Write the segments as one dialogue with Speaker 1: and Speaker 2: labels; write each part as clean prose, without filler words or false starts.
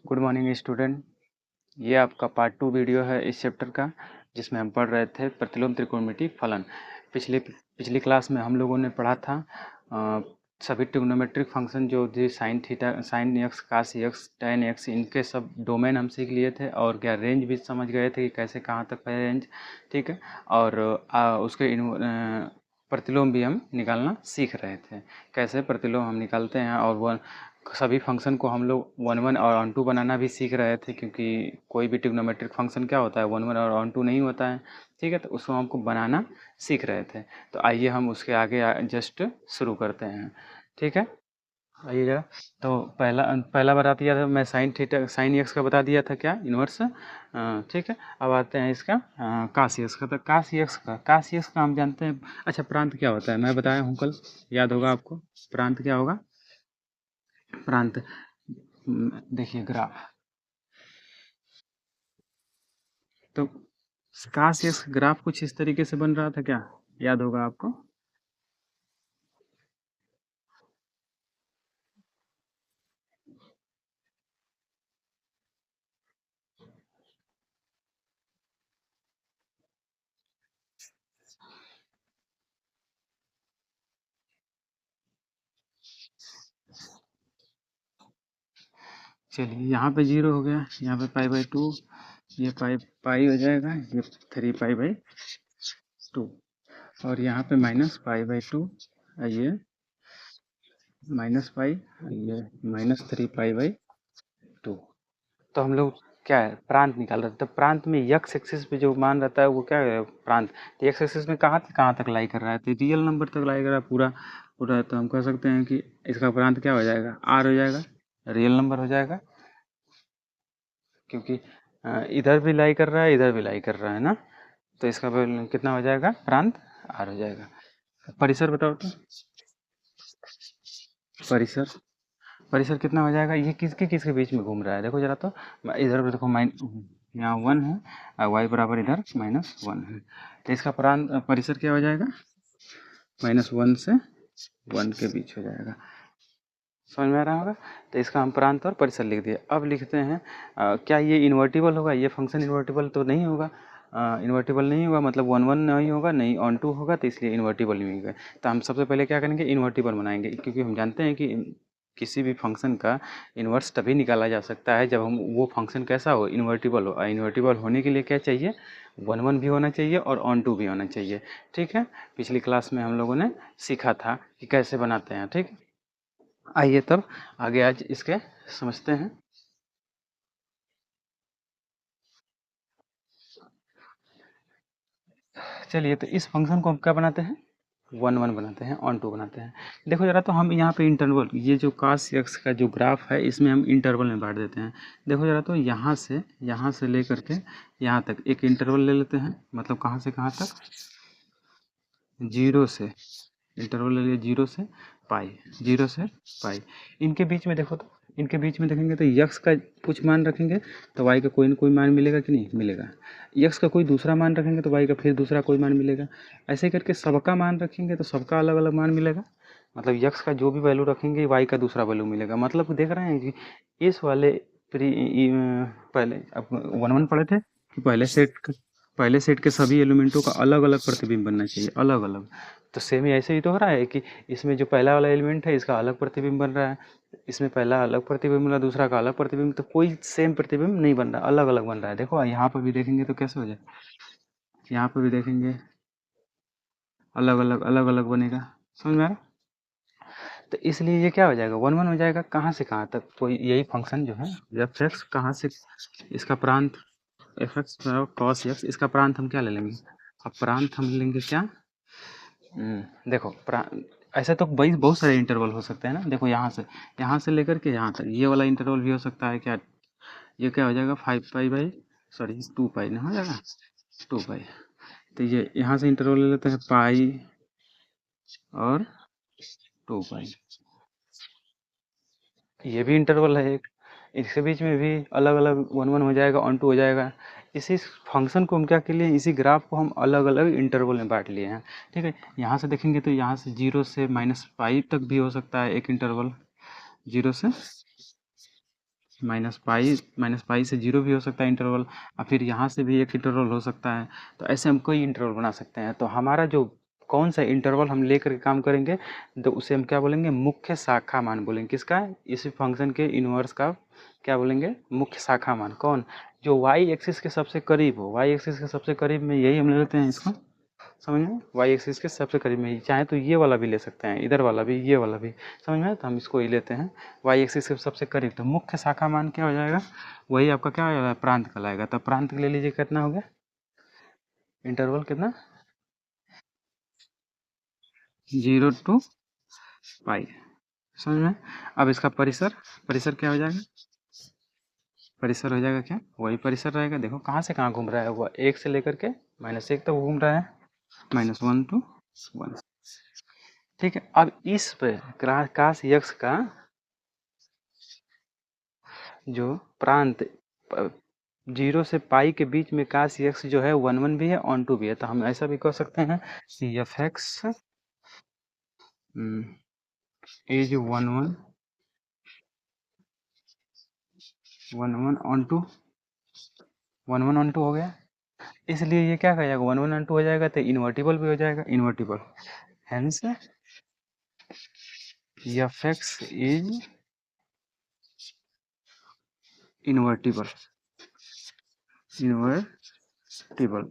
Speaker 1: Good morning student. ये आपका part 2 video है इस चैप्टर का, जिसमें हम पढ़ रहे थे प्रतिलोम त्रिकोणमिति फलन। पिछली पिछली क्लास में हम लोगों ने पढ़ा था सभी ट्रिग्नोमेट्रिक फंक्शन जो थे साइन थीटा, साइन एक्स, कास एक्स, टैन एक्स, इनके सब डोमेन हम सीख लिए थे और क्या रेंज भी समझ गए थे कि कैसे कहाँ तक है रेंज। ठीक है। और उसके प्रतिलोम भी हम निकालना सीख रहे थे, कैसे प्रतिलोम हम निकालते हैं। और वह सभी फंक्शन को हम लोग वन वन और ऑन टू बनाना भी सीख रहे थे, क्योंकि कोई भी ट्रिग्नोमेट्रिक फंक्शन क्या होता है, वन वन और ऑन टू नहीं होता है। ठीक है, तो उसको हमको बनाना सीख रहे थे। तो आइए हम उसके आगे जस्ट शुरू करते हैं। ठीक है, आइए जरा। तो पहला पहला बता दिया था मैं, साइन थीटा, साइन एक्स का बता दिया था क्या, इन्वर्स। ठीक है, अब आते हैं इसका कास एक्स का। तो कास एक्स का हम जानते हैं। अच्छा, प्रांत क्या होता है मैं बताया हूँ कल, याद होगा आपको। प्रांत क्या होगा? प्रांत, देखिए ग्राफ। तो काश ये ग्राफ कुछ इस तरीके से बन रहा था क्या, याद होगा आपको। चलिए, यहाँ पे 0 हो गया, यहाँ पे π/2, ये पाई हो जाएगा, ये 3π/2, और यहाँ पे -π/2, ये -π, ये -3π/2। तो हम लोग क्या है, प्रांत निकाल रहे थे। तो प्रांत में यक्स एक्सिस पे जो मान रहता है वो क्या है, प्रांत। तो यक्स एक्सिस में कहाँ तक लाई कर रहा है, तो रियल नंबर तक लाई कर रहा है पूरा पूरा। तो हम कह सकते हैं कि इसका प्रांत क्या हो जाएगा, आर हो जाएगा, रियल नंबर हो जाएगा। क्योंकि इधर भी लाई कर रहा है, इधर भी लाई कर रहा है ना, तो इसका कितना हो जाएगा, प्रांत आर हो जाएगा। परिसर बताओ तो, परिसर परिसर कितना हो जाएगा, ये किसके किसके बीच में घूम रहा है, देखो जरा तो। इधर देखो, यहाँ 1 है और वाई बराबर इधर -1 है। तो इसका प्रांत परिसर क्या हो जाएगा, -1 से 1 के बीच हो जाएगा। समझ में आ रहा होगा। तो इसका हम प्रांत और परिसर लिख दिए। अब लिखते हैं क्या ये इन्वर्टिबल होगा, ये फंक्शन इन्वर्टिबल तो नहीं होगा। इन्वर्टिबल नहीं होगा मतलब 1 1 नहीं होगा, नहीं ऑन 2 होगा, तो इसलिए इन्वर्टिबल नहीं होगा। तो हम सबसे पहले क्या करेंगे, इन्वर्टिबल बनाएंगे, क्योंकि हम जानते हैं कि किसी भी फंक्शन का इन्वर्स तभी निकाला जा सकता है जब हम वो फंक्शन कैसा हो, इन्वर्टिबल हो। इन्वर्टिबल होने के लिए क्या चाहिए, 1 1 भी होना चाहिए और ऑन 2 भी होना चाहिए। ठीक है, पिछली क्लास में हम लोगों ने सीखा था कि कैसे बनाते हैं। ठीक, आइए तब आगे आज इसके समझते हैं। चलिए, तो इस फंक्शन को हम क्या बनाते हैं, 1 1 बनाते हैं, ऑन 2 बनाते हैं। देखो जरा तो, हम यहाँ पे इंटरवल, ये जो कास एक्स का जो ग्राफ है इसमें हम इंटरवल में बांट देते हैं। देखो जरा तो, यहाँ से लेकर के यहाँ तक एक इंटरवल ले लेते हैं। मतलब कहाँ से कहाँ तक, 0 से, इंटरवल ले लिया 0 से पाई, 0 से पाई। इनके बीच में देखो तो, इनके बीच में देखेंगे तो यक्स का कुछ मान रखेंगे तो वाई का कोई न कोई मान मिलेगा कि नहीं मिलेगा। यक्स का कोई दूसरा मान रखेंगे तो वाई का फिर दूसरा कोई मान मिलेगा। ऐसे करके सबका मान रखेंगे तो सबका अलग अलग मान मिलेगा। मतलब यक्स का जो भी वैल्यू रखेंगे वाई का दूसरा वैल्यू मिलेगा। मतलब देख रहे हैं कि इस वाले पहले अब 1 1 पढ़े थे कि पहले सेट के सभी एलिमेंटों का अलग अलग प्रतिबिंब बनना चाहिए, अलग अलग। तो सेम ही ऐसे ही तो हो रहा है कि इसमें जो पहला वाला एलिमेंट है इसका अलग प्रतिबिंब बन रहा है, इसमें पहला अलग प्रतिबिंब बन रहा है, दूसरा का अलग प्रतिबिंब, तो कोई सेम प्रतिबिंब नहीं बन रहा, अलग अलग बन रहा है। देखो यहाँ पर भी देखेंगे तो कैसे हो जाए, यहाँ पर भी देखेंगे अलग अलग बनेगा। समझ में आ रहा। तो इसलिए ये क्या हो जाएगा, 1 1 हो जाएगा। कहाँ से कहाँ तक, तो यही फंक्शन जो है एफ एक्स, कहाँ से इसका प्रांत एफ एक्स कॉस एक्स, इसका प्रांत हम क्या ले लेंगे, अब प्रांत हम लेंगे क्या, देखो ऐसे तो बहुत सारे इंटरवल हो सकते हैं ना। देखो यहाँ से लेकर के यहाँ तक ये वाला इंटरवल भी हो सकता है क्या, ये क्या हो जाएगा 2 पाई ना हो जाएगा, 2 पाई। तो ये यहाँ से इंटरवल ले लेते हैं पाई और 2 पाई, ये भी इंटरवल है एक, इसके बीच में भी अलग अलग 1 1 हो जाएगा, ऑन 2 हो जाएगा। इसी फंक्शन को हम क्या के लिए, इसी ग्राफ को हम अलग अलग इंटरवल में बांट लिए हैं। ठीक है, यहाँ से देखेंगे तो यहाँ से 0 से -π तक भी हो सकता है एक इंटरवल, 0 से माइनस पाई से जीरो भी हो सकता है इंटरवल, और फिर यहाँ से भी एक इंटरवल हो सकता है। तो ऐसे हम कोई इंटरवल बना सकते हैं। तो हमारा जो कौन सा इंटरवल हम लेकर के काम करेंगे, तो उसे हम क्या बोलेंगे, मुख्य शाखा मान बोलेंगे। किसका? इसी फंक्शन के इनवर्स का क्या बोलेंगे, मुख्य शाखा मान। कौन? जो वाई एक्सिस के सबसे करीब हो, वाई एक्सिस के सबसे करीब में यही हम ले लेते हैं इसको, समझ में? वाई एक्सिस के सबसे करीब में ही, चाहे तो ये वाला भी ले सकते हैं, इधर वाला भी, ये वाला भी, समझ में? तो हम इसको ही लेते हैं वाई एक्सिस के सबसे करीब। तो मुख्य शाखा मान क्या हो जाएगा, वही आपका क्या हो जाएगा, प्रांत कहलाएगा। तो प्रांत ले लीजिए, कितना हो गया इंटरवल, कितना, 0 to पाई, समझ में? अब इसका परिसर, परिसर क्या हो जाएगा, परिसर हो जाएगा क्या, वही परिसर रहेगा। देखो कहाँ से कहाँ घूम रहा है, वो एक से लेकर के -1 तक घूम रहा है, -1 to 1। ठीक है, अब इस पे काश यक्ष का जो प्रांत 0 से पाई के बीच में काश यक्ष जो है 1 1 भी है, ऑन टू भी है। तो हम ऐसा भी कह सकते हैं कि f x is 1 1 onto, 1 1 onto हो गया। इसलिए ये क्या कह जाएगा, 1 1 ऑन टू हो जाएगा, तो इन्वर्टिबल भी हो जाएगा, invertible. Hence F x is invertible,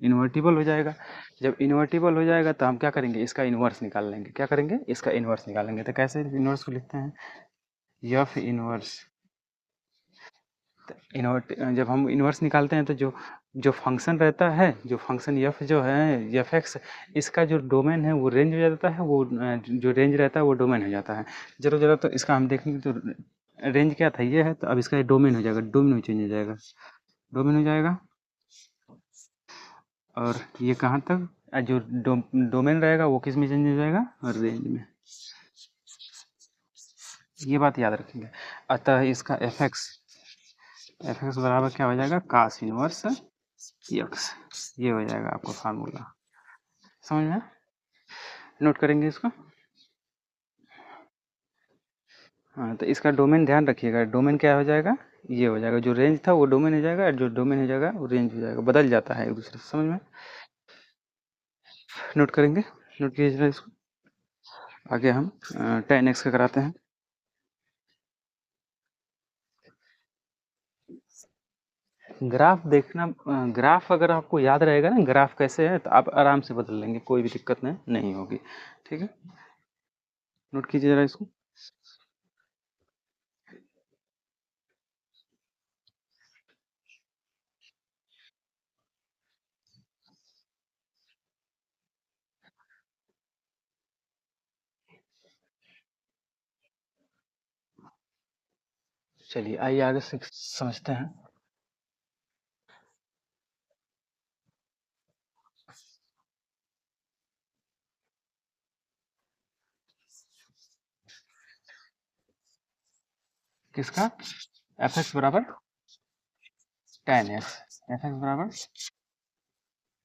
Speaker 1: invertible हो जाएगा। जब इन्वर्टिबल हो जाएगा तो हम क्या करेंगे, इसका इन्वर्स निकाल लेंगे। क्या करेंगे, इसका इन्वर्स निकालेंगे। तो कैसे इन्वर्स को लिखते हैं, एफ इन्वर्स, इन्वर्ट, जब हम इन्वर्स निकालते हैं तो जो जो फंक्शन रहता है, जो फंक्शन एफ जो है, एफ एक्स, इसका जो डोमेन है वो रेंज हो जाता है, वो जो रेंज रहता है वो डोमेन हो जाता है। जरूर जरूर, तो इसका हम देखेंगे तो रेंज क्या था, ये है, तो अब इसका डोमेन हो जाएगा, डोमेन में चेंज हो जाएगा, डोमेन हो जाएगा। और ये कहाँ तक, जो डोमेन रहेगा वो किस में चेंज हो जाएगा, रेंज में। ये बात याद रखेंगे। अतः इसका एफ एक्स बराबर क्या हो जाएगा, कास इनवर्स यक्स, ये हो जाएगा आपका फार्मूला, समझ में? नोट करेंगे इसको। हाँ, तो इसका डोमेन ध्यान रखिएगा, डोमेन क्या हो जाएगा, ये हो जाएगा, जो रेंज था वो डोमेन हो जाएगा, और जो डोमेन हो जाएगा वो रेंज हो जाएगा, बदल जाता है एक दूसरे से, समझ में? नोट करेंगे, नोट कीजिएगा इसको। आगे हम tan x का कराते हैं। ग्राफ देखना, ग्राफ अगर आपको याद रहेगा ना ग्राफ कैसे है, तो आप आराम से बदल लेंगे, कोई भी दिक्कत नहीं होगी। ठीक है, नोट कीजिए जरा इसको। चलिए आइए आगे से समझते हैं। किसका, एफ एक्स बराबर tan x, एफ एक्स बराबर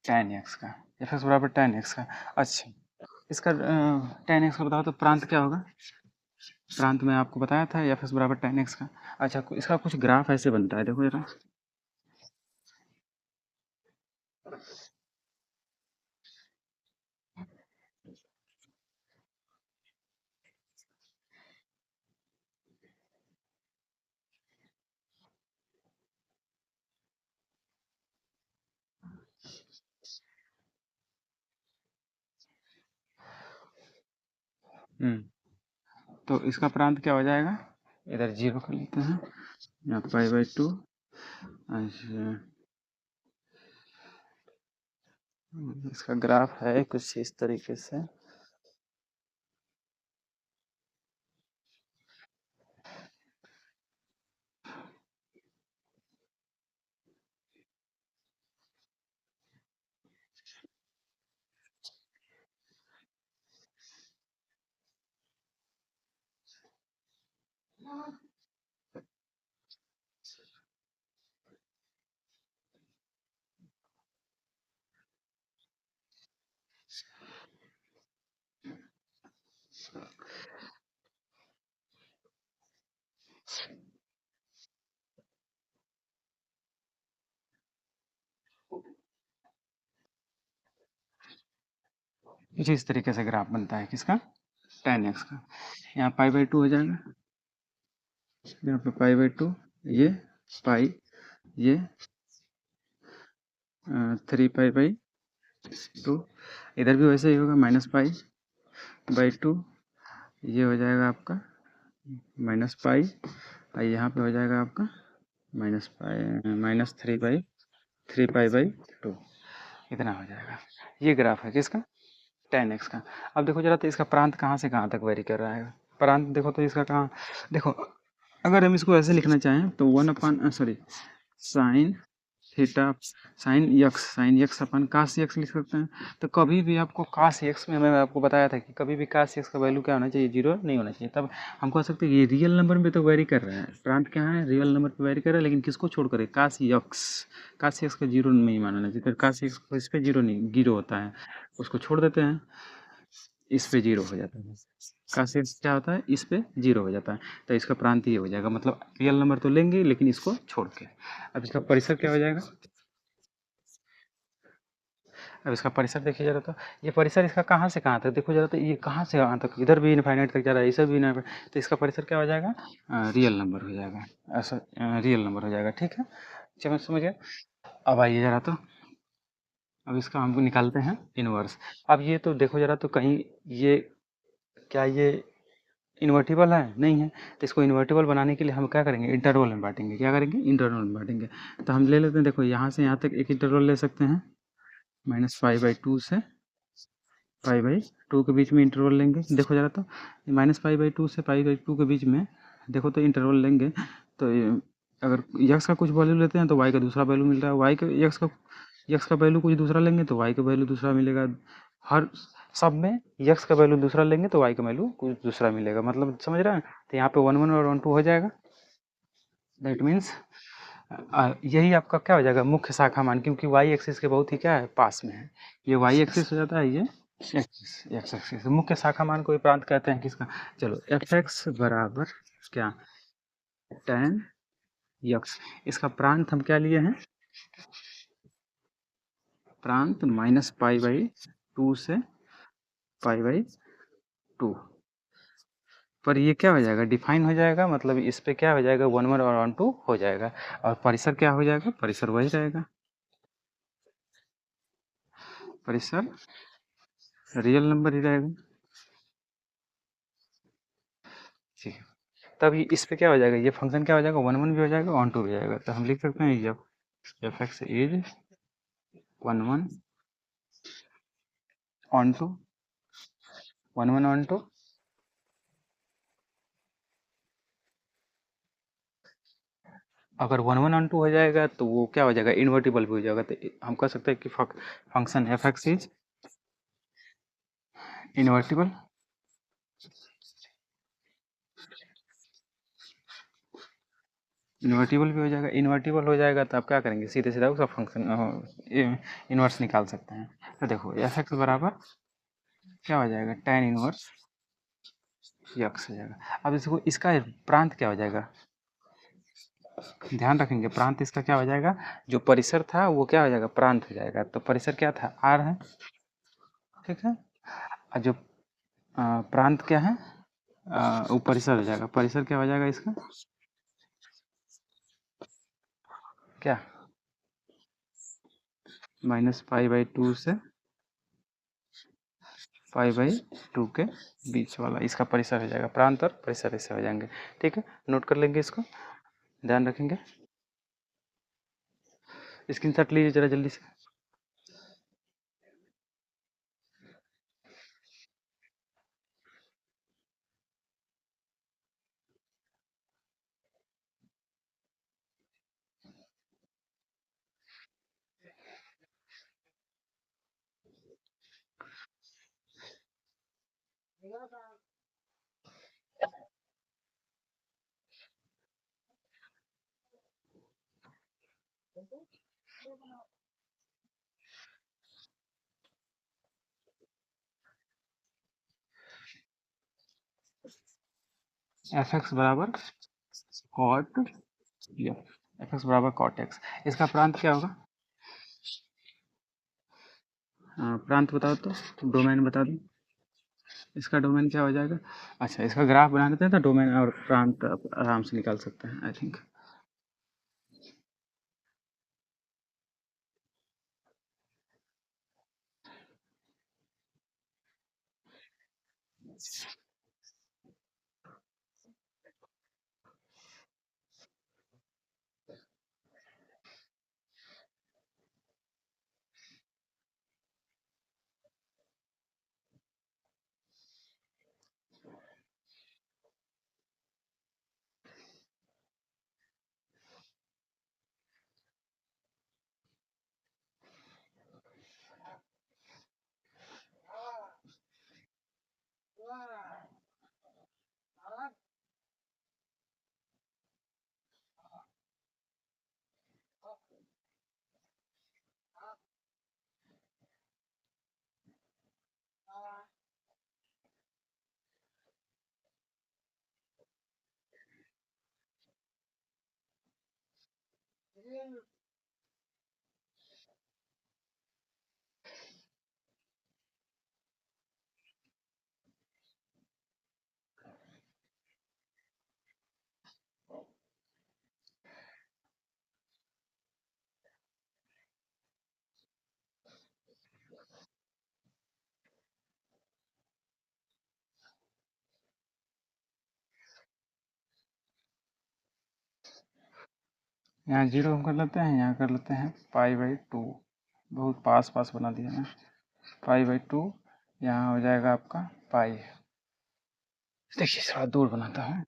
Speaker 1: tan x का, एफ एक्स बराबर tan x का। अच्छा, इसका tan x का बताओ तो प्रांत क्या होगा, प्रांत में आपको बताया था एफ एक्स बराबर tan x का। अच्छा, इसका कुछ ग्राफ ऐसे बनता है, देखो जरा। तो इसका प्रांत क्या हो जाएगा, इधर 0 कर लेते हैं, यहाँ पाई/2। अच्छा, इसका ग्राफ है कुछ इस तरीके से। कुछ इस तरीके से ग्राफ बनता है किसका, tan x का। यहाँ π/2 हो जाएगा, यहाँ पे π/2, ये पाई, ये 3π/2, इधर भी वैसे ही होगा -π/2, ये हो जाएगा आपका -π, और यहाँ पे हो जाएगा आपका -3π/2, इतना हो जाएगा। ये ग्राफ है किसका, tan x का। अब देखो जरा, तो इसका प्रांत कहाँ से कहाँ तक वेरी कर रहा है, प्रांत देखो तो इसका कहाँ, देखो अगर हम इसको ऐसे लिखना चाहें तो 1/, साइन थीटा, साइन यक्स अपन कास यक्स लिख सकते हैं। तो कभी भी आपको कास यक्स में, मैं आपको बताया था कि कभी भी कास यक्स का वैल्यू क्या होना चाहिए, 0 नहीं होना चाहिए। तब हम कह सकते हैं कि ये रियल नंबर में तो वेरी कर रहा है, प्रांत क्या है, रियल नंबर पे वेरी कर रहा है, लेकिन किसको छोड़ कर, कास यक्स का 0 नहीं मानना चाहिए। तो कास यक्स को इस पे 0 नहीं, 0 होता है, उसको छोड़ देते हैं, इस पे 0 हो जाता है। काश एक्स क्या होता है, इस पे 0 हो जाता है, तो इसका प्रांत ये हो जाएगा, मतलब रियल नंबर तो लेंगे लेकिन इसको छोड़ के। अब इसका परिसर क्या हो जाएगा, अब इसका परिसर देखिए जरा, तो ये परिसर इसका कहाँ से कहाँ तक, देखो जरा, तो ये कहाँ से कहाँ तक, इधर भी इनफाइनाइट तक जा रहा है, इधर भी इनफाइनाइट, तो इसका परिसर क्या हो जाएगा, रियल नंबर हो जाएगा, ऐसा रियल नंबर हो जाएगा। ठीक है, चलो समझ गए। अब आइए जरा, तो अब इसका हमको निकालते हैं इनवर्स। अब ये तो देखो जरा, तो कहीं ये, क्या ये इन्वर्टिबल है, नहीं है, तो इसको इन्वर्टिबल बनाने के लिए हम क्या करेंगे, इंटरवल में बांटेंगे, क्या करेंगे, इंटरवल में बांटेंगे। तो हम ले लेते हैं, देखो यहाँ से यहाँ तक एक इंटरवल ले सकते हैं, -π/2 से π/2 के बीच में इंटरवल लेंगे। देखो जरा, तो -π/2 से π/2 के बीच में देखो तो इंटरवल लेंगे, तो अगर यक्स का कुछ वैल्यू लेते हैं तो वाई का दूसरा वैल्यू मिल रहा है, वाई का यक्स का वैल्यू कुछ दूसरा लेंगे तो वाई का वैल्यू दूसरा मिलेगा। हर सब में यक्स का वैल्यू दूसरा लेंगे तो वाई का वैल्यू कुछ दूसरा मिलेगा, मतलब समझ रहे हैं। तो यहाँ पे 1 1 और 1 2 हो जाएगा, दैट मीन्स यही आपका क्या हो जाएगा, मुख्य शाखा मान, क्योंकि वाई एक्सिस के बहुत ही क्या है, पास में है। ये वाई एक्सिस हो जाता है, ये एक्स एक्सिस, मुख्य शाखा मान को ही प्रांत कहते हैं किसका। चलो एफ एक्स बराबर क्या, tan यक्स, इसका प्रांत हम क्या लिए हैं, प्रांत -π/2 से π/2, पर ये क्या हो जाएगा, डिफाइन हो जाएगा, मतलब इस पे क्या हो जाएगा, 1 1 और 1 2 हो जाएगा, और परिसर क्या हो जाएगा, परिसर वही रहेगा, परिसर रियल नंबर ही रहेगा। ठीक है, तब ये इस पे क्या हो जाएगा, ये फंक्शन क्या हो जाएगा, 1 1 भी हो जाएगा, 1 2 भी हो जाएगा। तो हम लिख सकते हैं जब f x is 1 1 onto 1 1 onto, अगर 1 1 ऑन टू हो जाएगा तो वो क्या हो जाएगा, इन्वर्टिबल भी हो जाएगा। तो हम कह सकते हैं कि function F x is invertible, invertible भी हो जाएगा। इन्वर्टिबल हो जाएगा तो आप क्या करेंगे, सीधे सीधा उसका फंक्शन इन्वर्स निकाल सकते हैं। तो देखो एफ एक्स बराबर क्या हो जाएगा, tan इनवर्स यक्स हो जाएगा। अब इसको, इसका प्रांत क्या हो जाएगा, ध्यान रखेंगे, प्रांत इसका क्या हो जाएगा, जो परिसर था वो क्या हो जाएगा, प्रांत हो जाएगा। तो परिसर क्या था, आर है, ठीक है, और जो प्रांत क्या है, वो परिसर हो जाएगा। परिसर क्या हो जाएगा इसका, क्या, -π/2 से π/2 के बीच वाला इसका परिसर हो जाएगा, प्रांत और परिसर ऐसे हो जाएंगे। ठीक है, नोट कर लेंगे इसको, ध्यान रखेंगे, स्क्रीनशॉट लीजिए जरा जल्दी से। एफ एक्स बराबर कॉट, एफ एक्स बराबर कॉट एक्स, इसका प्रांत क्या होगा, प्रांत बताओ तो, डोमेन बता दो। इसका डोमेन क्या हो जाएगा? अच्छा, इसका ग्राफ बना देते हैं तो डोमेन और प्रांत आराम से निकाल सकते हैं आई थिंक। यहाँ जीरो हम कर लेते हैं, यहाँ कर लेते हैं पाई/2। बहुत पास पास बना दिया ना, पाई/2। यहाँ हो जाएगा आपका पाई। देखिए थोड़ा दूर बनाता हूँ।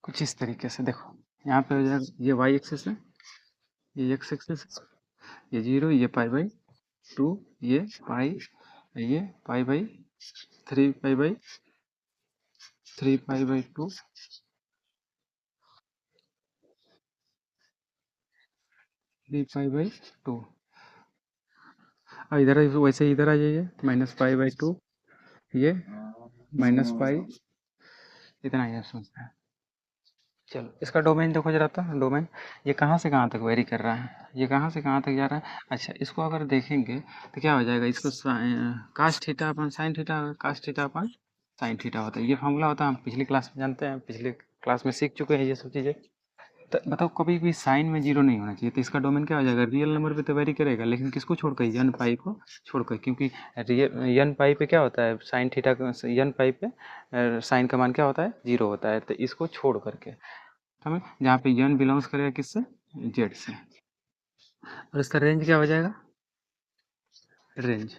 Speaker 1: कुछ इस तरीके से देखो, यहाँ पे हो जाएगा ये वाई एक्सिस है, ये एक्स एक्सिस है, ये जीरो, ये पाई/2, ये पाई, ये पाई/3, पाई/2, 3 पाई/2। और इधर वैसे इधर आ जाइए, -पाई/2, ये -पाई, इतना ही आप समझते हैं। चलो इसका डोमेन देखो जरा, था डोमेन ये कहाँ से कहाँ तक वेरी कर रहा है, ये कहाँ से कहाँ तक जा रहा है। अच्छा, इसको अगर देखेंगे तो क्या हो जाएगा, इसको कास थीटा अपन साइन थीटा, कास थीटा अपन साइन थीटा होता है, ये फॉर्मूला होता है, हम पिछली क्लास में जानते हैं, पिछले क्लास में सीख चुके हैं ये सब चीज़ें। तो बताओ कभी भी साइन में जीरो नहीं होना चाहिए, तो इसका डोमेन क्या हो जाएगा, रियल नंबर पे तो वेरी करेगा, लेकिन किसको छोड़कर, यन पाई को छोड़कर, क्योंकि रियल यन पाई पे क्या होता है, साइन थीटा यन पाई पे साइन का मान क्या होता है, जीरो होता है, तो इसको छोड़ करके हमें, जहाँ पे यन बिलोंग्स करेगा किससे, जेड से। और इसका रेंज क्या हो जाएगा, रेंज,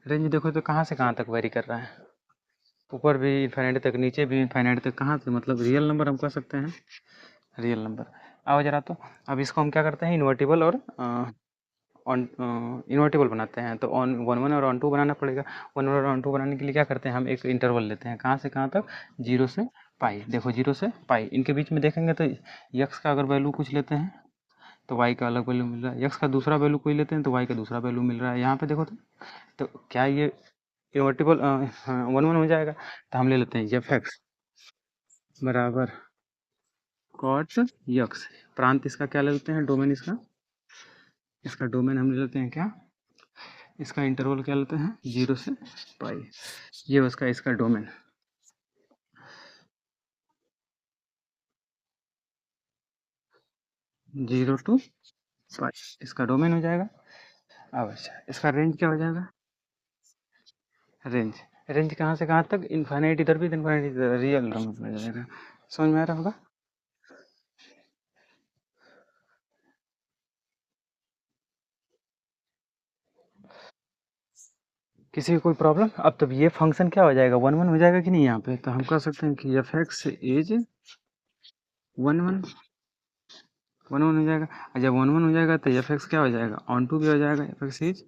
Speaker 1: रेंज देखो तो कहाँ से कहाँ तक वेरी कर रहा है, ऊपर भी इन्फाइनाइट तक, नीचे भी इन्फाइनाइट तक, कहाँ से, मतलब रियल नंबर हम कह सकते हैं, रियल नंबर। आओ जरा, तो अब इसको हम क्या करते हैं, इन्वर्टिबल और ऑन इन्वर्टिबल बनाते हैं, तो ऑन 1 1 और ऑन 2 बनाना पड़ेगा। 1 1 और ऑन 2 बनाने के लिए क्या करते हैं, हम एक इंटरवल लेते हैं, कहाँ से कहाँ तक, जीरो से पाई। देखो जीरो से पाई, इनके बीच में देखेंगे तो यक्स का अगर वैल्यू कुछ लेते हैं तो वाई का अलग वैल्यू मिल रहा है, यक्स का दूसरा वैल्यू कोई लेते हैं तो वाई का दूसरा वैल्यू मिल रहा है। यहाँ पे देखो तो क्या ये इन्वर्टिबल 1 1 हो जाएगा, तो हम ले लेते हैं एफ एक्स बराबर कॉट यक्स। प्रांत इसका क्या ले लेते हैं, डोमेन इसका डोमेन हम ले लेते हैं क्या, इसका इंटरवल क्या लेते हैं, जीरो से पाई, ये उसका इसका डोमेन। जीरो टू पाई इसका डोमेन हो जाएगा। अब अच्छा, इसका रेंज क्या हो जाएगा, रेंज, रेंज कहाँ से कहाँ तक, इन्फाइनाइट इधर भी इन्फाइनाइट इधर, रियल नंबर में जाएगा। समझ में आ रहा होगा। किसी को कोई प्रॉब्लम? अब तब ये फंक्शन क्या हो जाएगा, वन वन हो जाएगा कि नहीं यहाँ पे, तो हम कह सकते हैं कि f x is one one, one one हो जाएगा। और जब वन वन हो जाएगा तो एफ एक्स क्या हो जाएगा, ऑन टू भी हो जाएगा, एफ एक्स इज,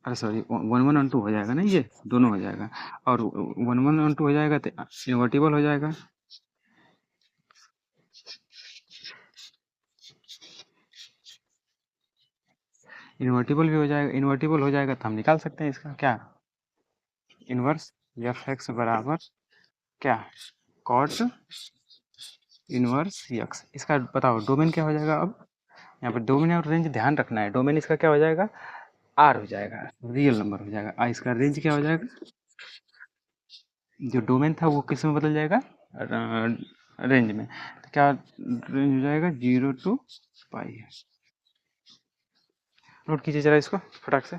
Speaker 1: अरे sorry, one one onto हो जाएगा ना, ये दोनों हो जाएगा। और वन वन ऑन टू हो जाएगा तो इन्वर्टिबल हो जाएगा। इन्वर्टिबल भी हो जाएगा, इन्वर्टिबल हो जाएगा तो हम निकाल सकते हैं इसका क्या, इनवर्स एफ एक्स बराबर क्या, कॉट इनवर्स यक्स। इसका बताओ डोमेन क्या हो जाएगा अब, यहाँ पर डोमेन और रेंज ध्यान रखना है, डोमेन इसका क्या हो जाएगा, आर हो जाएगा, रियल नंबर हो जाएगा। इसका रेंज क्या हो जाएगा, जो डोमेन था वो किस में बदल जाएगा, रेंज में। तो क्या रेंज हो जाएगा, 0 to पाई। नोट कीजिए जरा इसको फटाक से।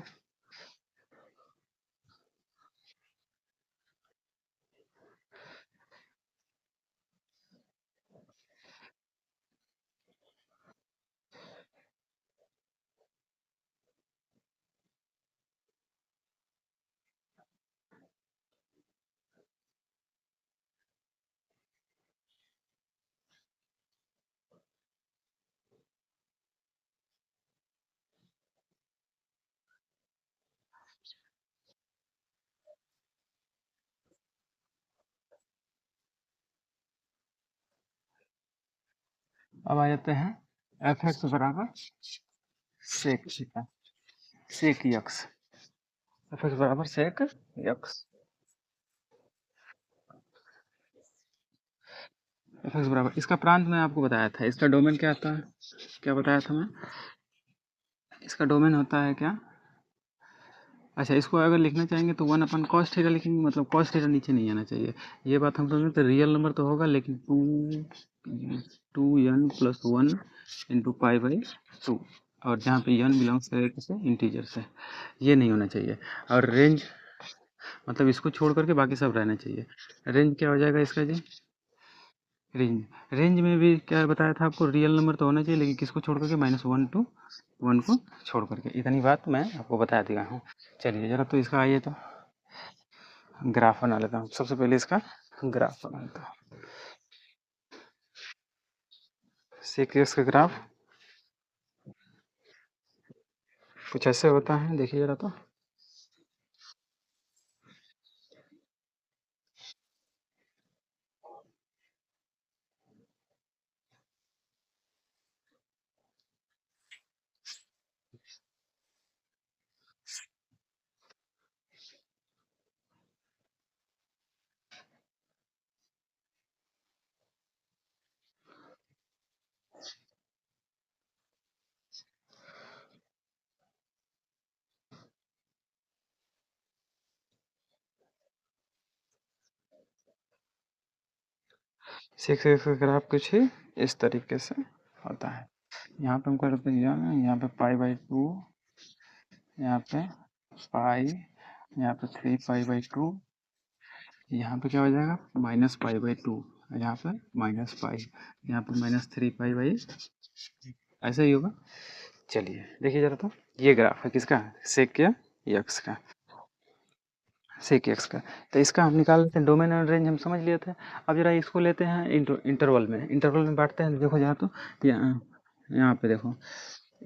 Speaker 1: अब आ जाते हैं एफ एक्स बराबर सेक थीटा, सेक यक्स, एफ एक्स बराबर सेक यक्स, एफ एक्स बराबर, इसका प्रांत मैं आपको बताया था, इसका डोमेन क्या आता है, क्या बताया था मैं, इसका डोमेन होता है क्या, अच्छा इसको अगर लिखना चाहेंगे तो वन अपन कॉस थीटा लिखेंगे, मतलब कॉस थीटा नीचे नहीं आना चाहिए। ये बात हम समझ, तो रियल नंबर तो होगा लेकिन two n plus one into pi by two, और जहाँ पे एन बिलोंग्स करेगा से इंटीजर से, ये नहीं होना चाहिए। और रेंज मतलब इसको छोड़ करके बाकी सब रहना चाहिए। रेंज क्या हो जाएगा इसका जी, रेंज, रेंज में भी क्या बताया था आपको, रियल नंबर तो होना चाहिए लेकिन किसको छोड़ करके, माइनस वन टू वन को छोड़ करके, इतनी बात मैं आपको बता दिया हूँ। चलिए जरा तो इसका आइए तो ग्राफ बना लेता हूँ, सबसे पहले इसका ग्राफ बना लेता हूँ। सीक्वेंस का ग्राफ कुछ ऐसे होता है, देखिए जरा तो, सीक्वेंस का ग्राफ कुछ ही इस तरीके से होता है। यहाँ पे हम कर देते हैं, यहाँ पे पाई बाई टू, यहाँ पे पाई, यहाँ पे थ्री पाई बाई टू, यहाँ पे क्या हो जाएगा, माइनस पाई बाई टू, यहाँ पे माइनस पाई, यहाँ पे माइनस थ्री पाई बाई, ऐसा ही होगा। चलिए देखिए जरा तो, ये ग्राफ है किसका, सेक या यक्स का, सेक एक्स का। तो इसका हम निकाल लेते हैं, डोमेन और रेंज हम समझ लिए थे। अब जरा इसको लेते हैं इंटरवल में, इंटरवल में बांटते हैं, देखो जरा तो, यहाँ यहाँ पे देखो,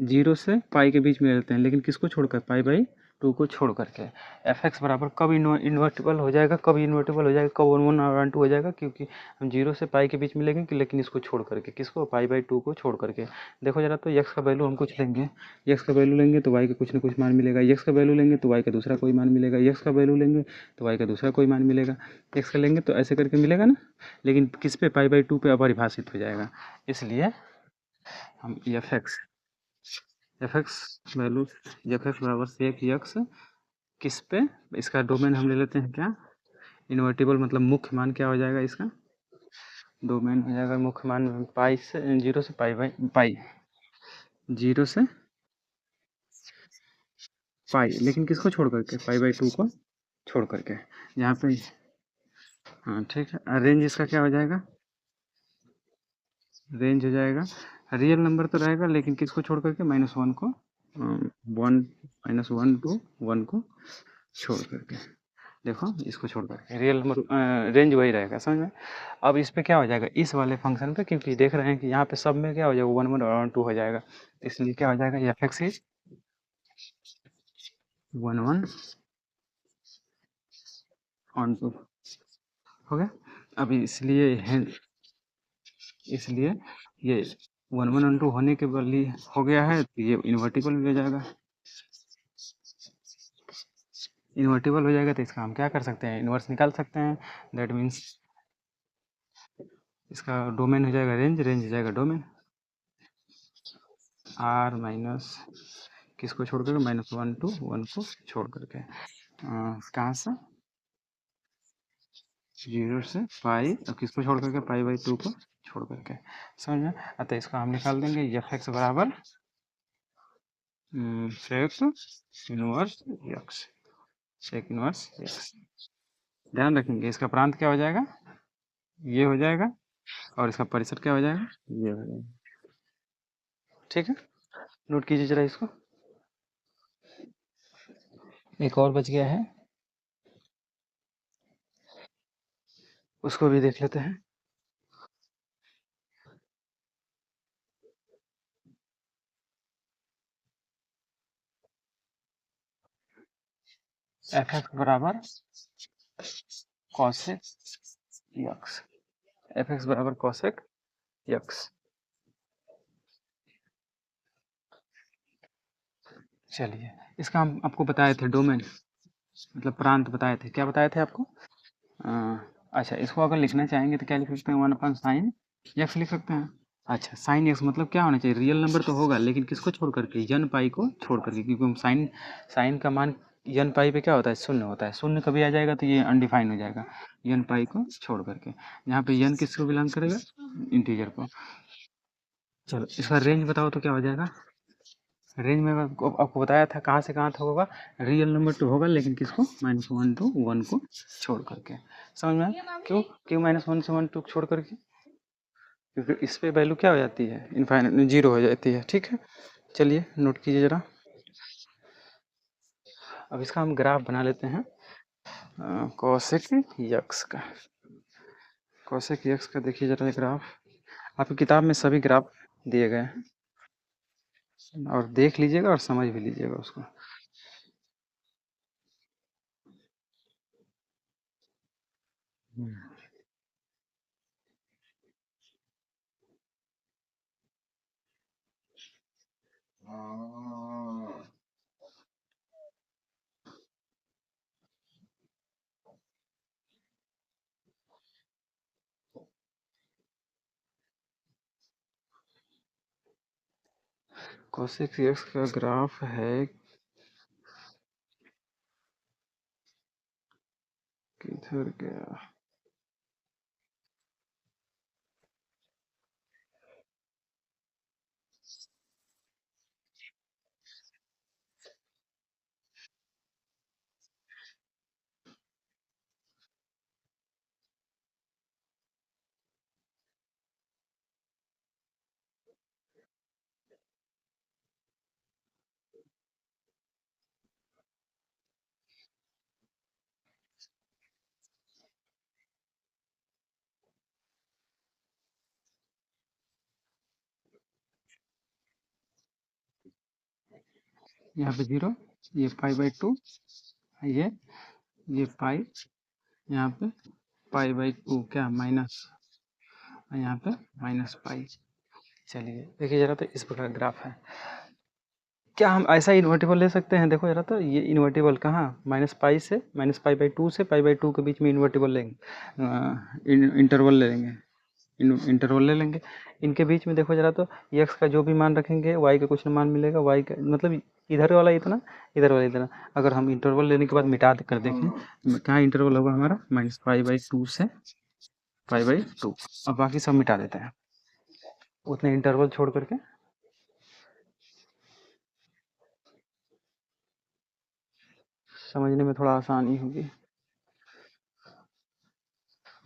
Speaker 1: जीरो से पाई के बीच में लेते हैं, लेकिन किसको छोड़कर, पाई बाई टू को छोड़ करके। एफ एक्स बराबर कब इन्वर्टिबल हो जाएगा, कब इन्वर्टिबल हो जाएगा, कब वन वन और वन टू हो जाएगा, क्योंकि हम जीरो से पाई के बीच में लेंगे लेकिन इसको छोड़ करके, किसको, पाई बाई टू को छोड़ करके। देखो जरा तो, एक्स का वैल्यू हम कुछ लेंगे, एक्स का वैल्यू लेंगे तो वाई का कुछ ना कुछ मान मिलेगा, एक्स का वैल्यू लेंगे तो वाई का दूसरा कोई मान मिलेगा, एक्स का वैल्यू लेंगे तो वाई का दूसरा कोई मान मिलेगा, एक्स का लेंगे तो ऐसे करके मिलेगा ना, लेकिन किस पे, पाई बाई टू पे अपरिभाषित हो जाएगा। इसलिए हम F x value, F x बराबर से एक यक्स किस पे, इसका डोमेन हम ले लेते हैं क्या, इन्वर्टिबल, मतलब मुख्य मान क्या हो जाएगा इसका, डोमेन हो जाएगा मुख्य मान पाई से, जीरो से पाई बाई पाई, जीरो से पाई, लेकिन किसको छोड़ करके, पाई बाई टू को छोड़ करके, यहाँ पे हाँ ठीक है। रेंज इसका क्या हो जाएगा, रेंज हो जाएगा, रियल नंबर तो रहेगा लेकिन किसको छोड़ करके, -1 को, 1 को छोड़ करके, देखो इसको छोड़ करके रियल नंबर रेंज वही रहेगा, समझ में। अब इस पे क्या हो जाएगा, इस वाले फंक्शन पे, क्योंकि देख रहे हैं कि यहाँ पे सब में क्या हो जाएगा, 1 1 और 2 हो जाएगा, इसलिए क्या हो जाएगा, एफ एक्स इज 1 1 ऑन 2 हो गया। अभी इसलिए ये 1 1 ऑन 2 होने के बदले हो गया है, तो ये इन्वर्टिबल भी हो जाएगा। इन्वर्टिबल हो जाएगा तो इसका हम क्या कर सकते हैं, इन्वर्स निकाल सकते हैं। दैट मीन्स इसका डोमेन हो जाएगा रेंज, रेंज हो जाएगा डोमेन, आर माइनस किसको छोड़ करके, -1 to 1 को छोड़ करके, कहाँ से, 0 से पाई, और किसको छोड़ करके, π/2 को छोड़ करके, समझ में। अतः इसको हम निकाल देंगे, एफ एक्स बराबर sec inverse x, sec inverse x. ध्यान रखेंगे इसका प्रांत क्या हो जाएगा, ये हो जाएगा, और इसका परिसर क्या हो जाएगा, ये हो जाएगा। ठीक है, नोट कीजिए जरा इसको। एक और बच गया है, उसको भी देख लेते हैं। एफ एक्स बराबर कॉसेक यक्स, एफ एक्स बराबर कॉसेक यक्स। चलिए, इसका हम आपको बताए थे डोमेन, मतलब प्रांत बताए थे, क्या बताए थे आपको, अच्छा इसको अगर लिखना चाहेंगे तो क्या लिख सकते हैं, 1/sin यक्स लिख सकते हैं। अच्छा, साइन एक्स मतलब क्या होना चाहिए, रियल नंबर तो होगा लेकिन किसको छोड़ करके, यन पाई को छोड़ करके, क्योंकि हम साइन साइन का मान यन पाई पे क्या होता है, शून्य होता है, शून्य कभी आ जाएगा तो ये अनडिफाइन हो जाएगा, यन पाई को छोड़ करके। यहाँ पे यन किसको बिलोंग करेगा, इंटीजर को। चलो इसका रेंज बताओ तो क्या हो जाएगा, रेंज में आपको बताया था कहाँ से कहाँ तक होगा, रियल नंबर तो होगा लेकिन किसको, -1 to 1 को छोड़ करके, समझ में आया? क्यों क्यों -1 से 1 2 छोड़ करके, क्योंकि इस पे वैल्यू क्या हो जाती है, इनफाइनाइट 0 हो जाती है। ठीक है, चलिए नोट कीजिए ज़रा। अब इसका हम ग्राफ बना लेते हैं, कॉसेक यक्स का, कॉसेक यक्स का देखिए ज़रा ग्राफ, आपकी किताब में सभी ग्राफ दिए गए हैं, और देख लीजिएगा और समझ भी लीजिएगा उसको। कॉसेक यक्स का ग्राफ है, किधर गया, यहाँ पे 0, ये π/2, ये ये पाई, यहाँ पे π/2 क्या माइनस, यहाँ पे -पाई। चलिए देखिए जरा, तो इस प्रकार ग्राफ है, क्या हम ऐसा इन्वर्टिबल ले सकते हैं, देखो जरा, तो ये इन्वर्टिबल कहाँ, -पाई से, -π/2 से π/2 के बीच में इन्वर्टिबल लेंगे, इंटरवल ले लेंगे, इंटरवल ले लेंगे, इनके बीच में देखो जरा, तो एक्स का जो भी मान रखेंगे वाई का कुछ मान मिलेगा, वाई का मतलब इधर वाला इतना, इधर वाला इतना। अगर हम इंटरवल लेने के बाद मिटा कर देखें, क्या इंटरवल होगा हमारा, -π/2 से π/2, अब बाकी सब मिटा देते हैं, उतने इंटरवल छोड़ करके, समझने में थोड़ा आसानी होगी।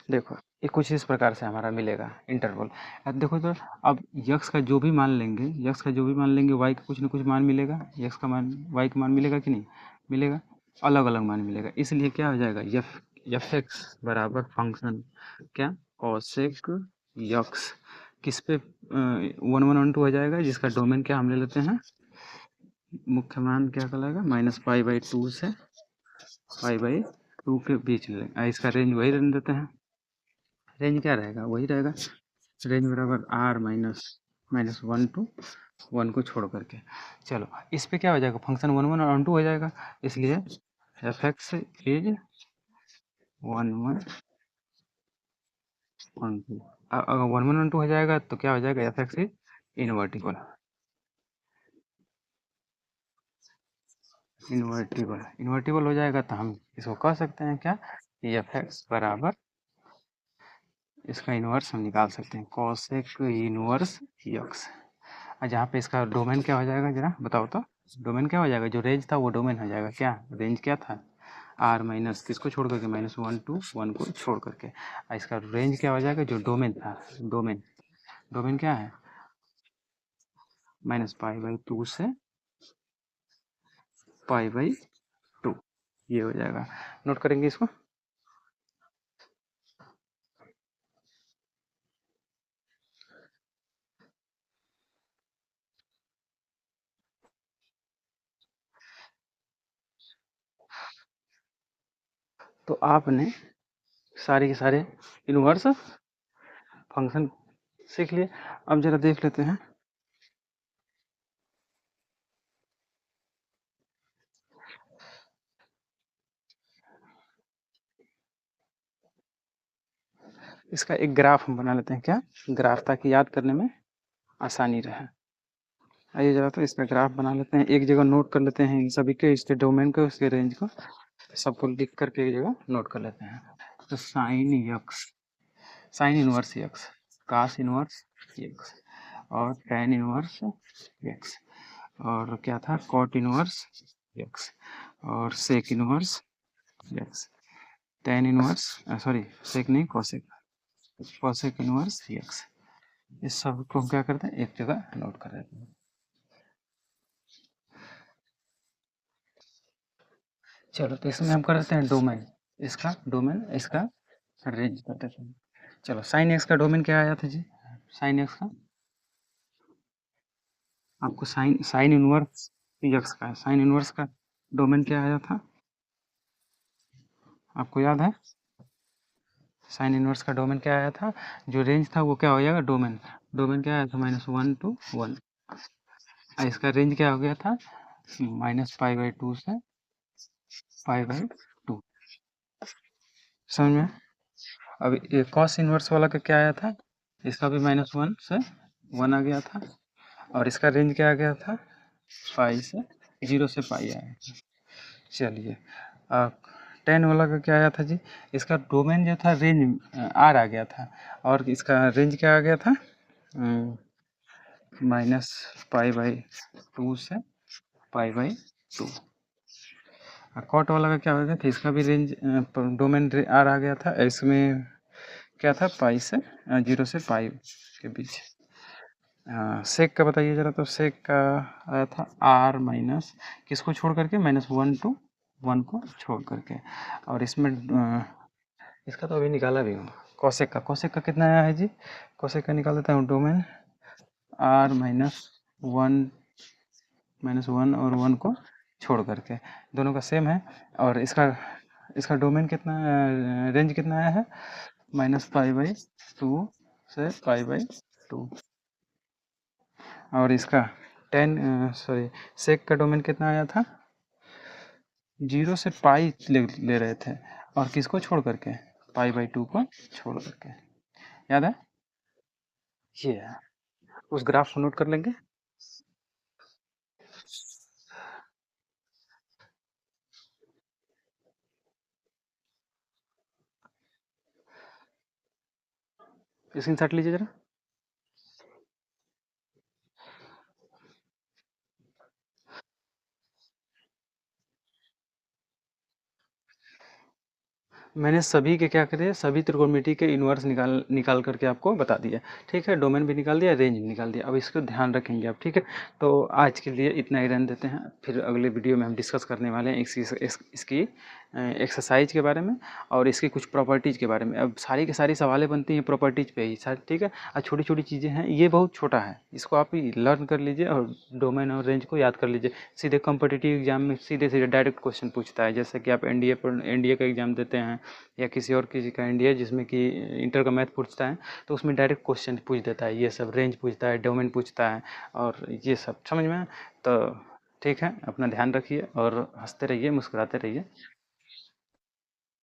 Speaker 1: देखो ये कुछ इस प्रकार से हमारा मिलेगा इंटरवल। अब देखो तो अब यक्स का जो भी मान लेंगे, यक्स का जो भी मान लेंगे, वाई का कुछ ना कुछ मान मिलेगा, यक्स का मान वाई का मान मिलेगा कि नहीं मिलेगा, अलग अलग मान मिलेगा। इसलिए क्या हो जाएगा, एफ एक्स बराबर फंक्शन क्या कॉसेक यक्स किस पे 1 1 1 2 हो जाएगा, जिसका डोमेन क्या हम ले लेते हैं, मुख्य मान क्या कहलाएगा -π/2 से π/2 के बीच में इसका रेंज वही रहने देते हैं। रेंज क्या रहेगा, वही रहेगा, रेंज बराबर आर -1 को छोड़ करके। चलो इस पे क्या हो जाएगा, फंक्शन 1 1 और 1 2 हो जाएगा, इसलिए एफ एक्स इज 1 1 1 2। अगर 1 1 1 2 हो जाएगा तो क्या हो जाएगा, f x is invertible. Invertible हो जाएगा तो हम इसको कह सकते हैं क्या, एफ एक्स बराबर, इसका इन्वर्स हम निकाल सकते हैं कॉसेक इन्वर्स यक्स। और जहाँ पे इसका डोमेन क्या हो जाएगा, जरा बताओ तो, डोमेन क्या हो जाएगा, जो रेंज था वो डोमेन हो जाएगा, क्या रेंज क्या था, आर माइनस किसको छोड़ करके -1 to 1 को छोड़ करके। और इसका रेंज क्या हो जाएगा, जो डोमेन था, डोमेन डोमेन क्या है -π/2 से π/2, ये हो जाएगा। नोट करेंगे इसको। तो आपने सारे के सारे इनवर्स फंक्शन सीख लिए। अब जरा देख लेते हैं, इसका एक ग्राफ हम बना लेते हैं, क्या ग्राफ, ताकि याद करने में आसानी रहे। आइए जरा तो इसका ग्राफ बना लेते हैं, एक जगह नोट कर लेते हैं इन सभी के, इसके डोमेन को, इसके रेंज को, सबको लिख करके एक जगह नोट कर लेते हैं। तो sine x, sine inverse x, cos inverse x, और टैन इनवर्स यक्स, और क्या था कॉट इनवर्स यक्स, और sec inverse x, tan inverse, sorry sec नहीं कोसेक, कोसेक इनवर्स यक्स। इस सब को हम क्या करते हैं, एक जगह नोट कर देते हैं। चलो तो इसमें हम कर देते हैं डोमेन, इसका डोमेन, इसका रेंज कर देते हैं। चलो साइन एक्स का डोमेन क्या आया था जी, साइन एक्स का आपको साइन साइन इनवर्स एक्स का, साइन इनवर्स का डोमेन क्या आया था, आपको याद है, साइन इनवर्स का डोमेन क्या आया था, जो रेंज था वो क्या हो जाएगा, डोमेन, डोमेन क्या आया था -1 to 1, इसका रेंज क्या हो गया था -π/2 से π/2, समझ में। अब ये कॉस इनवर्स वाला का क्या आया था, इसका भी -1 से 1 आ गया था, और इसका रेंज क्या आ गया था, पाई से 0 से पाई आया था। चलिए टेन वाला का क्या आया था जी, इसका डोमेन जो था रेंज आर आ गया था, और इसका रेंज क्या आ गया था -π/2 से π/2। कॉट वाला का क्या हो गया था, इसका भी रेंज डोमेन आर आ गया था, इसमें क्या था पाई से 0 से पाई के बीच। सेक का बताइए जरा, तो सेक का आया था आर माइनस किसको छोड़ करके, -1 to 1 को छोड़ करके। और इसमें इसका तो अभी निकाला भी हूँ, कौशिक का, कौशिक का कितना आया है जी, कौशिक का निकाल देता हूँ, डोमेन आर -1 और 1 को छोड़ करके, दोनों का सेम है। और इसका इसका डोमेन कितना, रेंज कितना आया है -π/2 से π/2। और इसका सॉरी सेक का डोमेन कितना आया था, 0 से पाई ले रहे थे, और किसको छोड़ करके, π/2 को छोड़ करके, याद है, ये है। उस ग्राफ को नोट कर लेंगे। स्क्रीनशॉट लीजिए जरा। मैंने सभी के क्या करे, सभी त्रिकोणमिति के इन्वर्स निकाल करके आपको बता दिया। ठीक है, डोमेन भी निकाल दिया, रेंज भी निकाल दिया। अब इसको ध्यान रखेंगे आप। ठीक है, तो आज के लिए इतना ही रहने देते हैं, फिर अगले वीडियो में हम डिस्कस करने वाले हैं इसकी एक्सरसाइज के बारे में और इसकी कुछ प्रॉपर्टीज़ के बारे में। अब सारी की सारी सवालें बनती हैं प्रॉपर्टीज़ पे ही सारी। ठीक है, और छोटी छोटी चीज़ें हैं, ये बहुत छोटा है, इसको आप ही लर्न कर लीजिए और डोमेन और रेंज को याद कर लीजिए। सीधे कॉम्पिटिटिव एग्जाम में सीधे सीधे डायरेक्ट क्वेश्चन पूछता है, जैसे कि आप एनडीए का एग्जाम देते हैं या किसी और किसी का एनडीए जिसमें कि इंटर का मैथ पूछता है, तो उसमें डायरेक्ट क्वेश्चन पूछ देता है, ये सब रेंज पूछता है, डोमेन पूछता है और ये सब समझ में। तो ठीक है, अपना ध्यान रखिए और हंसते रहिए, मुस्कुराते रहिए।